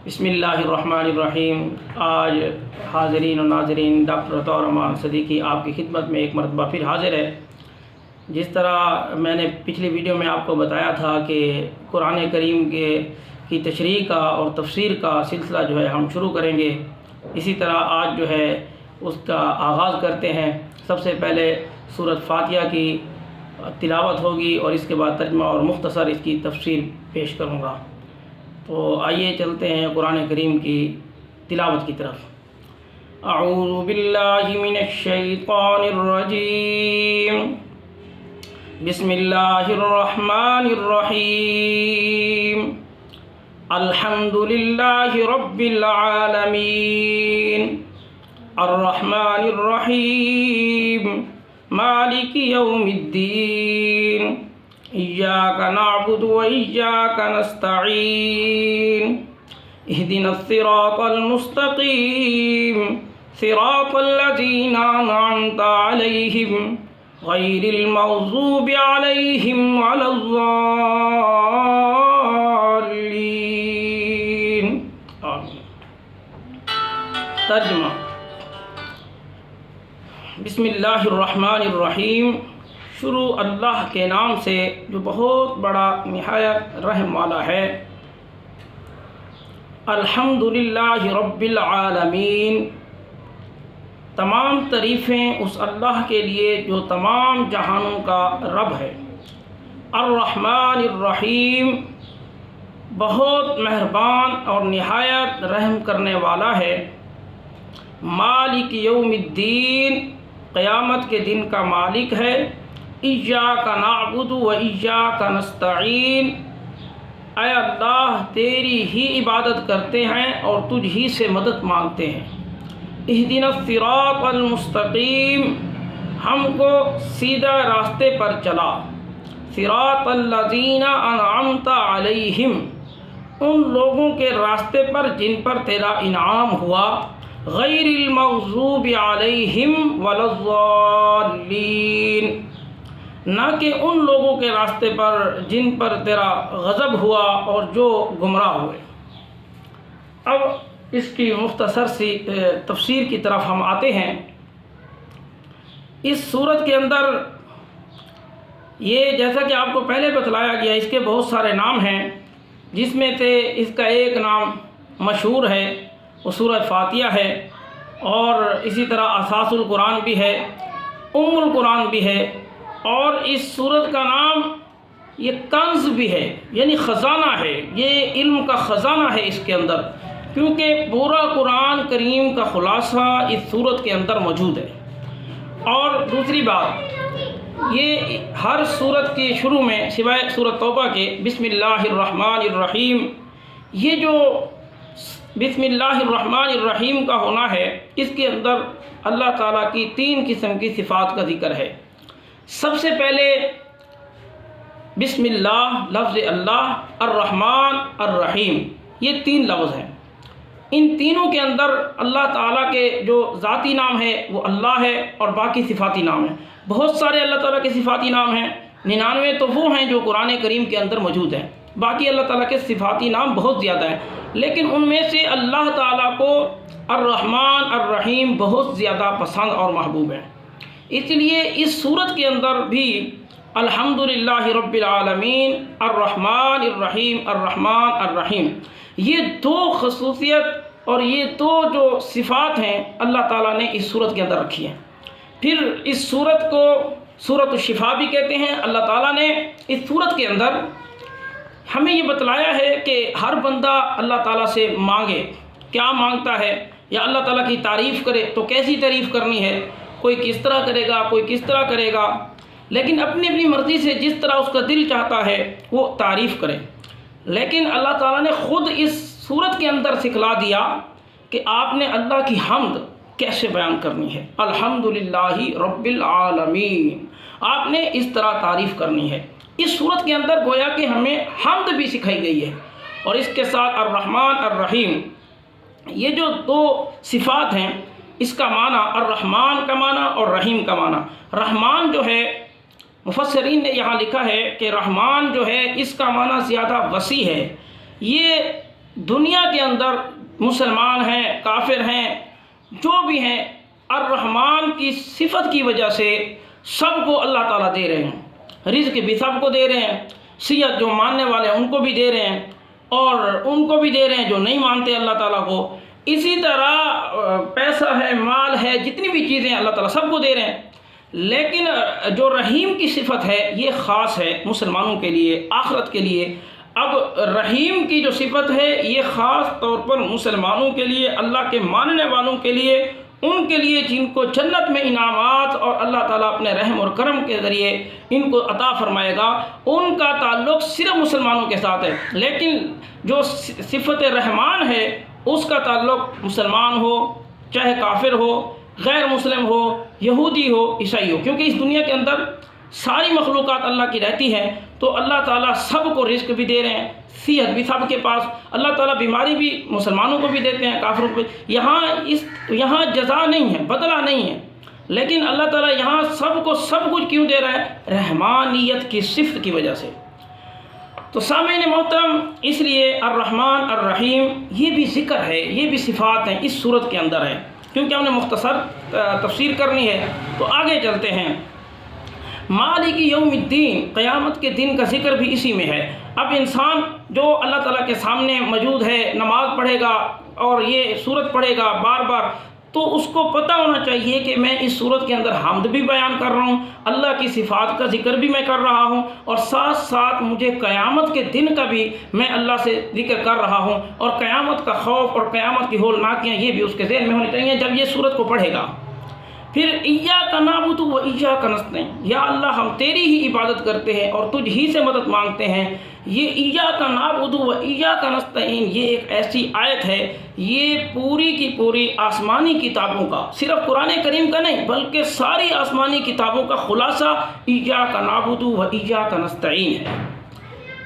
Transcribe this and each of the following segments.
بسم اللہ الرحمن الرحیم۔ آج حاضرین و ناظرین ڈاکٹر عطاء الرحمٰن صدیقی آپ کی خدمت میں ایک مرتبہ پھر حاضر ہے۔ جس طرح میں نے پچھلی ویڈیو میں آپ کو بتایا تھا کہ قرآن کریم کی تشریح کا اور تفسیر کا سلسلہ جو ہے ہم شروع کریں گے، اسی طرح آج جو ہے اس کا آغاز کرتے ہیں۔ سب سے پہلے سورۃ فاتحہ کی تلاوت ہوگی اور اس کے بعد ترجمہ اور مختصر اس کی تفسیر پیش کروں گا۔ تو آئیے چلتے ہیں قرآن کریم کی تلاوت کی طرف۔ اعوذ باللہ من الشیطان الرجیم، بسم اللہ الرحمن الرحیم۔ الحمد للہ رب العالمین، الرحمن الرحیم، مالک یوم الدین، ایاک نعبد و ایاک نستعین، اہدنا الصراط المستقیم، صراط الذین انعمت علیہم غیر المغضوب علیہم ولا الضالین۔ آمین۔ ترجمہ۔ بسم اللہ الرحمن الرحیم، شروع اللہ کے نام سے جو بہت بڑا نہایت رحم والا ہے۔ الحمدللہ رب العالمین، تمام تعریفیں اس اللہ کے لیے جو تمام جہانوں کا رب ہے۔ الرحمن الرحیم، بہت مہربان اور نہایت رحم کرنے والا ہے۔ مالک یوم الدین، قیامت کے دن کا مالک ہے۔ ایاک نعبد و ایاک نستعین، اے اللہ تیری ہی عبادت کرتے ہیں اور تجھ ہی سے مدد مانگتے ہیں۔ اہدنا الصراط المستقیم، ہم کو سیدھا راستے پر چلا۔ صراط الذین انعمت علیہم، ان لوگوں کے راستے پر جن پر تیرا انعام ہوا۔ غیر المغضوب علیہم ولا الضالین، نہ کہ ان لوگوں کے راستے پر جن پر تیرا غضب ہوا اور جو گمراہ ہوئے۔ اب اس کی مختصر سی تفسیر کی طرف ہم آتے ہیں۔ اس سورت کے اندر یہ جیسا کہ آپ کو پہلے بتلایا گیا، اس کے بہت سارے نام ہیں، جس میں سے اس کا ایک نام مشہور ہے، وہ سورۃ فاتحہ ہے، اور اسی طرح اساس القرآن بھی ہے، ام القرآن بھی ہے، اور اس سورت کا نام یہ کنز بھی ہے، یعنی خزانہ ہے، یہ علم کا خزانہ ہے اس کے اندر، کیونکہ پورا قرآن کریم کا خلاصہ اس سورت کے اندر موجود ہے۔ اور دوسری بات، یہ ہر سورت کے شروع میں سوائے سورۃ توبہ کے بسم اللہ الرحمن الرحیم، یہ جو بسم اللہ الرحمن الرحیم کا ہونا ہے، اس کے اندر اللہ تعالیٰ کی 3 قسم کی صفات کا ذکر ہے۔ سب سے پہلے بسم اللہ، لفظ اللہ، الرحمن الرحیم، یہ 3 لفظ ہیں۔ ان تینوں کے اندر اللہ تعالیٰ کے جو ذاتی نام ہے وہ اللہ ہے، اور باقی صفاتی نام ہیں۔ بہت سارے اللہ تعالیٰ کے صفاتی نام ہیں، 99 تو وہ ہیں جو قرآن کریم کے اندر موجود ہیں، باقی اللہ تعالیٰ کے صفاتی نام بہت زیادہ ہیں، لیکن ان میں سے اللہ تعالیٰ کو الرحمن الرحیم بہت زیادہ پسند اور محبوب ہے۔ اس لیے اس صورت کے اندر بھی الحمدللہ رب العالمین، الرحمن الرحیم، الرحمن الرحیم، یہ 2 خصوصیت اور یہ 2 جو صفات ہیں اللہ تعالیٰ نے اس صورت کے اندر رکھی ہیں۔ پھر اس صورت کو سورۃ الشفاء بھی کہتے ہیں۔ اللہ تعالیٰ نے اس صورت کے اندر ہمیں یہ بتلایا ہے کہ ہر بندہ اللہ تعالیٰ سے مانگے، کیا مانگتا ہے، یا اللہ تعالیٰ کی تعریف کرے تو کیسی تعریف کرنی ہے، کوئی کس طرح کرے گا، کوئی کس طرح کرے گا، لیکن اپنی اپنی مرضی سے جس طرح اس کا دل چاہتا ہے وہ تعریف کرے۔ لیکن اللہ تعالیٰ نے خود اس صورت کے اندر سکھلا دیا کہ آپ نے اللہ کی حمد کیسے بیان کرنی ہے۔ الحمدللہ رب العالمین، آپ نے اس طرح تعریف کرنی ہے۔ اس صورت کے اندر گویا کہ ہمیں حمد بھی سکھائی گئی ہے، اور اس کے ساتھ الرحمن الرحیم، یہ جو 2 صفات ہیں، اس کا معنی الرحمن کا معنی اور رحیم کا معنی۔ رحمان جو ہے مفسرین نے یہاں لکھا ہے کہ رحمان جو ہے اس کا معنی زیادہ وسیع ہے، یہ دنیا کے اندر مسلمان ہیں، کافر ہیں، جو بھی ہیں، الرحمن کی صفت کی وجہ سے سب کو اللہ تعالیٰ دے رہے ہیں، رزق بھی سب کو دے رہے ہیں، صحت جو ماننے والے ہیں ان کو بھی دے رہے ہیں، اور ان کو بھی دے رہے ہیں جو نہیں مانتے اللہ تعالیٰ کو۔ اسی طرح پیسہ ہے، مال ہے، جتنی بھی چیزیں اللہ تعالیٰ سب کو دے رہے ہیں، لیکن جو رحیم کی صفت ہے یہ خاص ہے مسلمانوں کے لیے، آخرت کے لیے۔ اب رحیم کی جو صفت ہے یہ خاص طور پر مسلمانوں کے لیے، اللہ کے ماننے والوں کے لیے، ان کے لیے جن کو جنت میں انعامات اور اللہ تعالیٰ اپنے رحم اور کرم کے ذریعے ان کو عطا فرمائے گا، ان کا تعلق صرف مسلمانوں کے ساتھ ہے۔ لیکن جو صفت رحمان ہے اس کا تعلق مسلمان ہو، چاہے کافر ہو، غیر مسلم ہو، یہودی ہو، عیسائی ہو، کیونکہ اس دنیا کے اندر ساری مخلوقات اللہ کی رہتی ہے، تو اللہ تعالیٰ سب کو رزق بھی دے رہے ہیں، صحت بھی سب کے پاس، اللہ تعالیٰ بیماری بھی مسلمانوں کو بھی دیتے ہیں، کافروں کو بھی۔ یہاں جزا نہیں ہے، بدلہ نہیں ہے، لیکن اللہ تعالیٰ یہاں سب کو سب کچھ کیوں دے رہا ہے؟ رحمانیت کی صفت کی وجہ سے۔ تو سامعین محترم، اس لیے الرحمن الرحیم یہ بھی ذکر ہے، یہ بھی صفات ہیں اس صورت کے اندر ہے۔ کیونکہ ہم نے مختصر تفسیر کرنی ہے تو آگے چلتے ہیں۔ مالک یوم الدین، قیامت کے دن کا ذکر بھی اسی میں ہے۔ اب انسان جو اللہ تعالیٰ کے سامنے موجود ہے، نماز پڑھے گا اور یہ سورت پڑھے گا بار بار، تو اس کو پتہ ہونا چاہیے کہ میں اس سورت کے اندر حمد بھی بیان کر رہا ہوں، اللہ کی صفات کا ذکر بھی میں کر رہا ہوں، اور ساتھ ساتھ مجھے قیامت کے دن کا بھی میں اللہ سے ذکر کر رہا ہوں، اور قیامت کا خوف اور قیامت کی ہولناکیاں یہ بھی اس کے ذہن میں ہونی چاہیے جب یہ سورت کو پڑھے گا۔ پھر ایاک نعبد و ایاک نستعین، یا اللہ ہم تیری ہی عبادت کرتے ہیں اور تجھ ہی سے مدد مانگتے ہیں۔ یہ ایاک نعبد و ایاک نستعین یہ ایک ایسی آیت ہے، یہ پوری کی پوری آسمانی کتابوں کا، صرف قرآن کریم کا نہیں بلکہ ساری آسمانی کتابوں کا خلاصہ ایاک نعبد و ایاک نستعین ہے۔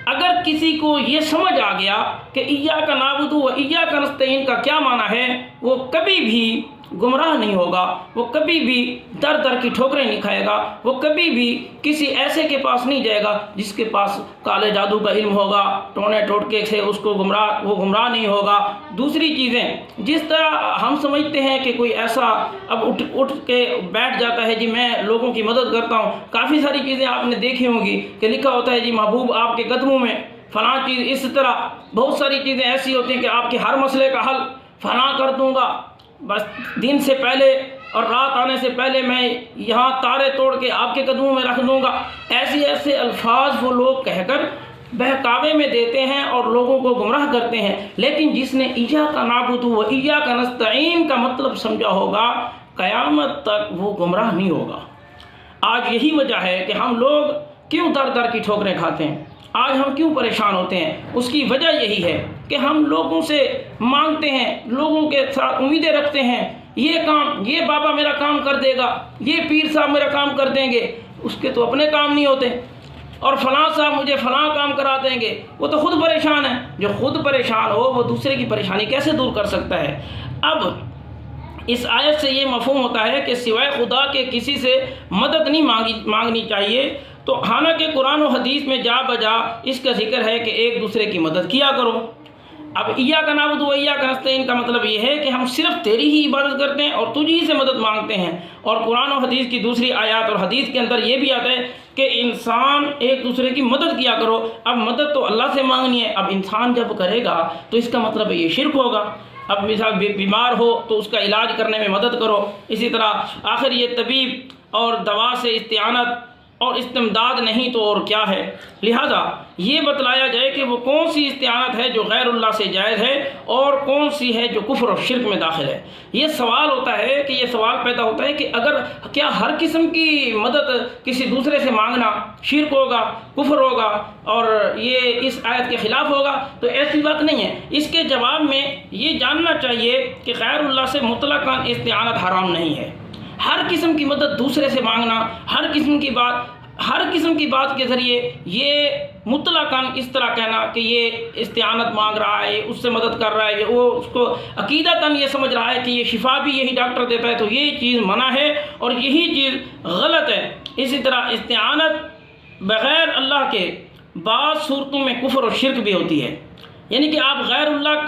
اگر کسی کو یہ سمجھ آ گیا کہ ایاک نعبد و ایاک نستعین کا کیا معنی ہے، وہ کبھی بھی گمراہ نہیں ہوگا، وہ کبھی بھی در در کی ٹھوکریں نہیں کھائے گا، وہ کبھی بھی کسی ایسے کے پاس نہیں جائے گا جس کے پاس کالے جادو کا علم ہوگا، ٹونے ٹوٹکے سے اس کو وہ گمراہ نہیں ہوگا۔ دوسری چیزیں، جس طرح ہم سمجھتے ہیں کہ کوئی ایسا اب اٹھ کے بیٹھ جاتا ہے جی میں لوگوں کی مدد کرتا ہوں، کافی ساری چیزیں آپ نے دیکھی ہوں گی کہ لکھا ہوتا ہے جی محبوب آپ کے قدموں میں فلاں چیز، اس طرح بہت ساری چیزیں ایسی ہوتی ہیں کہ آپ کے ہر مسئلے کا حل فلاں کر دوں گا، بس دن سے پہلے اور رات آنے سے پہلے میں یہاں تارے توڑ کے آپ کے قدموں میں رکھ دوں گا۔ ایسے الفاظ وہ لوگ کہہ کر بہکاوے میں دیتے ہیں اور لوگوں کو گمراہ کرتے ہیں، لیکن جس نے ایاک نعبد و ایاک نستعین کا مطلب سمجھا ہوگا قیامت تک وہ گمراہ نہیں ہوگا۔ آج یہی وجہ ہے کہ ہم لوگ کیوں در در کی ٹھوکریں کھاتے ہیں، آج ہم کیوں پریشان ہوتے ہیں، اس کی وجہ یہی ہے کہ ہم لوگوں سے مانگتے ہیں، لوگوں کے ساتھ امیدیں رکھتے ہیں، یہ بابا میرا کام کر دے گا، یہ پیر صاحب میرا کام کر دیں گے، اس کے تو اپنے کام نہیں ہوتے، اور فلاں صاحب مجھے فلاں کام کرا دیں گے، وہ تو خود پریشان ہے۔ جو خود پریشان ہو وہ دوسرے کی پریشانی کیسے دور کر سکتا ہے؟ اب اس آیت سے یہ مفہوم ہوتا ہے کہ سوائے خدا کے کسی سے مدد نہیں مانگنی چاہیے، تو حالانکہ قرآن و حدیث میں جا بجا اس کا ذکر ہے کہ ایک دوسرے کی مدد کیا کرو۔ اب ایاک نعبد و ایاک نستعین کا مطلب یہ ہے کہ ہم صرف تیری ہی عبادت کرتے ہیں اور تجھ ہی سے مدد مانگتے ہیں، اور قرآن و حدیث کی دوسری آیات اور حدیث کے اندر یہ بھی آتا ہے کہ انسان ایک دوسرے کی مدد کیا کرو۔ اب مدد تو اللہ سے مانگنی ہے، اب انسان جب کرے گا تو اس کا مطلب یہ شرک ہوگا۔ اب مثال بیمار ہو تو اس کا علاج کرنے میں مدد کرو، اسی طرح آخر یہ طبیب اور دوا سے استعانت اور استمداد نہیں تو اور کیا ہے؟ لہذا یہ بتلایا جائے کہ وہ کون سی استعانت ہے جو غیر اللہ سے جائز ہے اور کون سی ہے جو کفر اور شرک میں داخل ہے۔ یہ سوال ہوتا ہے کہ یہ سوال پیدا ہوتا ہے کہ اگر کیا ہر قسم کی مدد کسی دوسرے سے مانگنا شرک ہوگا، کفر ہوگا اور یہ اس آیت کے خلاف ہوگا؟ تو ایسی بات نہیں ہے۔ اس کے جواب میں یہ جاننا چاہیے کہ غیر اللہ سے مطلقاً استعانت حرام نہیں ہے۔ ہر قسم کی مدد دوسرے سے مانگنا، ہر قسم کی بات کے ذریعے یہ مطلقاً اس طرح کہنا کہ یہ استعانت مانگ رہا ہے، اس سے مدد کر رہا ہے، وہ اس کو عقیدتاً یہ سمجھ رہا ہے کہ یہ شفا بھی یہی ڈاکٹر دیتا ہے، تو یہ چیز منع ہے اور یہی چیز غلط ہے۔ اسی طرح استعانت بغیر اللہ کے بعض صورتوں میں کفر اور شرک بھی ہوتی ہے۔ یعنی کہ آپ غیر اللہ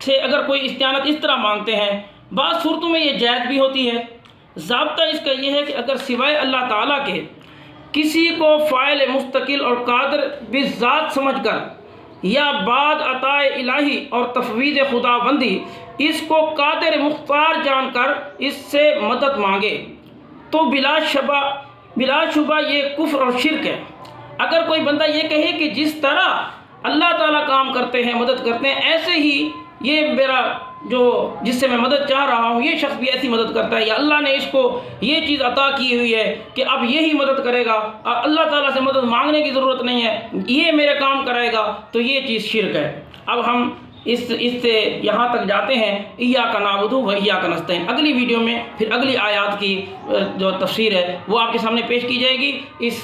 سے اگر کوئی استعانت اس طرح مانگتے ہیں، بعض صورتوں میں یہ جائز بھی ہوتی ہے۔ ضابطہ اس کا یہ ہے کہ اگر سوائے اللہ تعالیٰ کے کسی کو فاعل مستقل اور قادر بالذات سمجھ کر یا بعد عطاء الہی اور تفویض خدا بندی اس کو قادر مختار جان کر اس سے مدد مانگے تو بلا شبہ یہ کفر اور شرک ہے۔ اگر کوئی بندہ یہ کہے کہ جس طرح اللہ تعالیٰ کام کرتے ہیں، مدد کرتے ہیں، ایسے ہی یہ میرا جس سے میں مدد چاہ رہا ہوں یہ شخص بھی ایسی مدد کرتا ہے، یا اللہ نے اس کو یہ چیز عطا کی ہوئی ہے کہ اب یہی مدد کرے گا اور اللہ تعالیٰ سے مدد مانگنے کی ضرورت نہیں ہے، یہ میرے کام کرے گا، تو یہ چیز شرک ہے۔ اب ہم اس سے یہاں تک جاتے ہیں ایاک نعبد و ایاک نستعین۔ اگلی ویڈیو میں پھر اگلی آیات کی جو تفسیر ہے وہ آپ کے سامنے پیش کی جائے گی۔ اس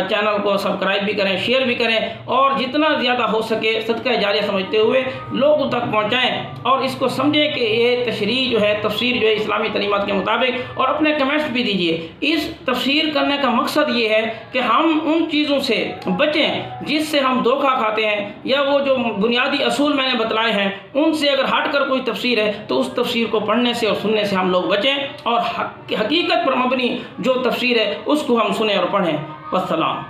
چینل کو سبسکرائب بھی کریں، شیئر بھی کریں، اور جتنا زیادہ ہو سکے صدقہ جاریہ سمجھتے ہوئے لوگوں تک پہنچائیں، اور اس کو سمجھیں کہ یہ تشریح جو ہے، تفسیر جو ہے اسلامی تعلیمات کے مطابق، اور اپنے کمنٹس بھی دیجیے۔ اس تفسیر کرنے کا مقصد یہ ہے کہ ہم ان چیزوں سے بچیں جس سے ہم دھوکہ کھاتے ہیں، یا وہ جو بنیادی اصول میں نے بتلائے ہیں ان سے اگر ہٹ کر کوئی تفسیر ہے تو اس تفسیر کو پڑھنے سے اور سننے سے ہم لوگ بچیں، اور حقیقت پر مبنی جو تفسیر ہے اس کو ہم سنیں اور پڑھیں۔ والسلام۔